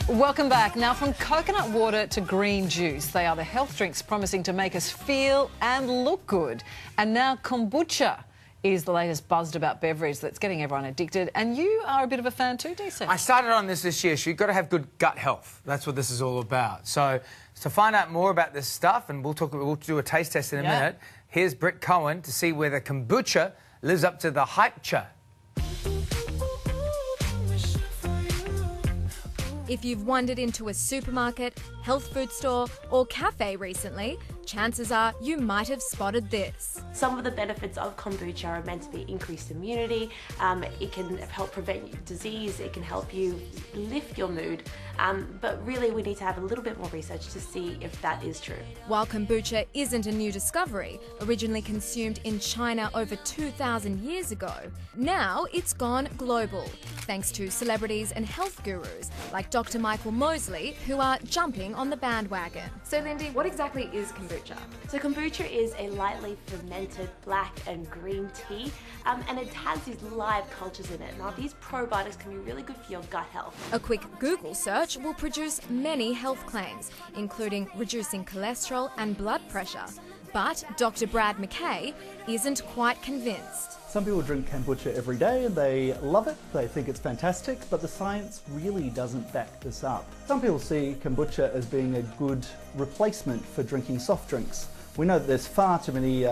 Welcome back. Now, from coconut water to green juice, they are the health drinks promising to make us feel and look good. And now kombucha is the latest buzzed about beverage that's getting everyone addicted. And you are a bit of a fan too, DC. I started on this year, so you've got to have good gut health. That's what this is all about. So to find out more about this stuff, and we'll do a taste test in a minute, here's Britt Cohen to see whether kombucha lives up to the hype-cha. If you've wandered into a supermarket, health food store or cafe recently, chances are you might have spotted this. Some of the benefits of kombucha are meant to be increased immunity, it can help prevent disease, it can help you lift your mood, but really we need to have a little bit more research to see if that is true. While kombucha isn't a new discovery, originally consumed in China over 2,000 years ago, now it's gone global, thanks to celebrities and health gurus like Dr. Michael Mosley, who are jumping on the bandwagon. So Lyndi, what exactly is kombucha? So kombucha is a lightly fermented black and green tea, and it has these live cultures in it. Now these probiotics can be really good for your gut health. A quick Google search will produce many health claims, including reducing cholesterol and blood pressure. But Dr. Brad McKay isn't quite convinced. Some people drink kombucha every day and they love it, they think it's fantastic, but the science really doesn't back this up. Some people see kombucha as being a good replacement for drinking soft drinks. We know that there's far too many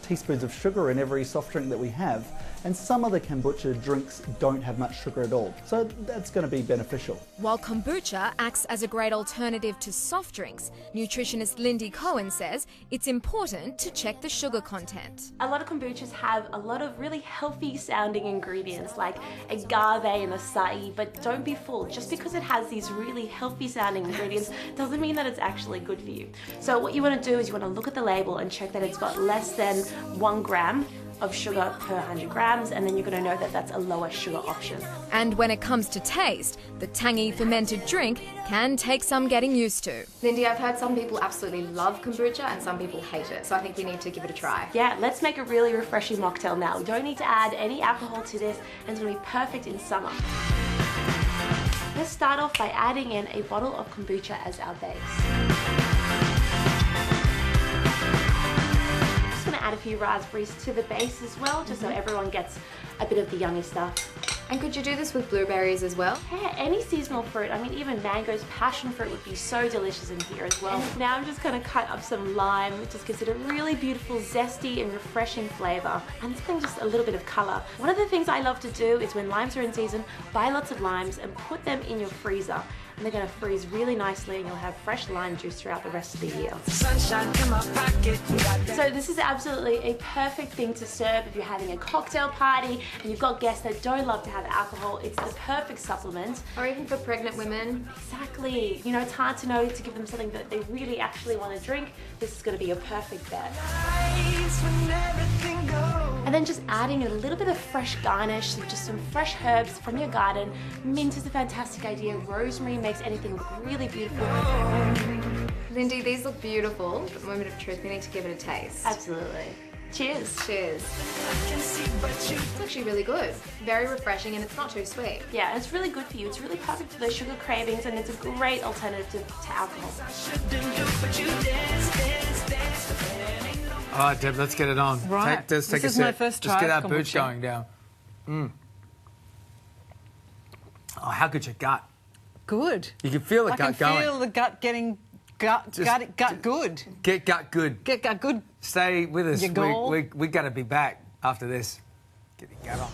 teaspoons of sugar in every soft drink that we have, and some of the kombucha drinks don't have much sugar at all, so that's going to be beneficial. While kombucha acts as a great alternative to soft drinks, nutritionist Lyndi Cohen says it's important to check the sugar content. A lot of kombuchas have a lot of really healthy sounding ingredients like agave and acai, but don't be fooled. Just because it has these really healthy sounding ingredients doesn't mean that it's actually good for you. So what you want to do is you want to look at the label and check that it's got less than 1 gram of sugar per 100 grams, and then you're going to know that that's a lower sugar option. And when it comes to taste, the tangy fermented drink can take some getting used to. Lyndi, I've heard some people absolutely love kombucha and some people hate it, so I think we need to give it a try. Yeah, let's make a really refreshing mocktail now. We don't need to add any alcohol to this, and it's going to be perfect in summer. Let's start off by adding in a bottle of kombucha as our base. Add a few raspberries to the base as well, just so everyone gets a bit of the yummy stuff. And could you do this with blueberries as well? Yeah, any seasonal fruit. I mean, even mangoes, passion fruit would be so delicious in here as well. And now I'm just going to cut up some lime, which just gives it a really beautiful, zesty and refreshing flavour. And it's going just a little bit of colour. One of the things I love to do is when limes are in season, buy lots of limes and put them in your freezer. And they're going to freeze really nicely and you'll have fresh lime juice throughout the rest of the year. So this is absolutely a perfect thing to serve if you're having a cocktail party and you've got guests that don't love to have alcohol. It's the perfect supplement. Or even for pregnant women. Exactly. You know, it's hard to know to give them something that they really actually want to drink. This is going to be a perfect bet. And then just adding a little bit of fresh garnish, just some fresh herbs from your garden. Mint is a fantastic idea. Rosemary makes anything look really beautiful. Lyndi, these look beautiful, but moment of truth, we need to give it a taste. Absolutely. Cheers. Cheers. It's actually really good. Very refreshing and it's not too sweet. Yeah, and it's really good for you. It's really perfect for those sugar cravings and it's a great alternative to alcohol. All right, Deb, let's get it on. Right. This is my first try. Just get our kombucha. boots going down. Oh, how good's your gut? Good. You can feel the gut going. I can feel the gut getting gut good. Get gut good. Get gut good. Stay with us. Your goal. We got to be back after this. Get your gut on.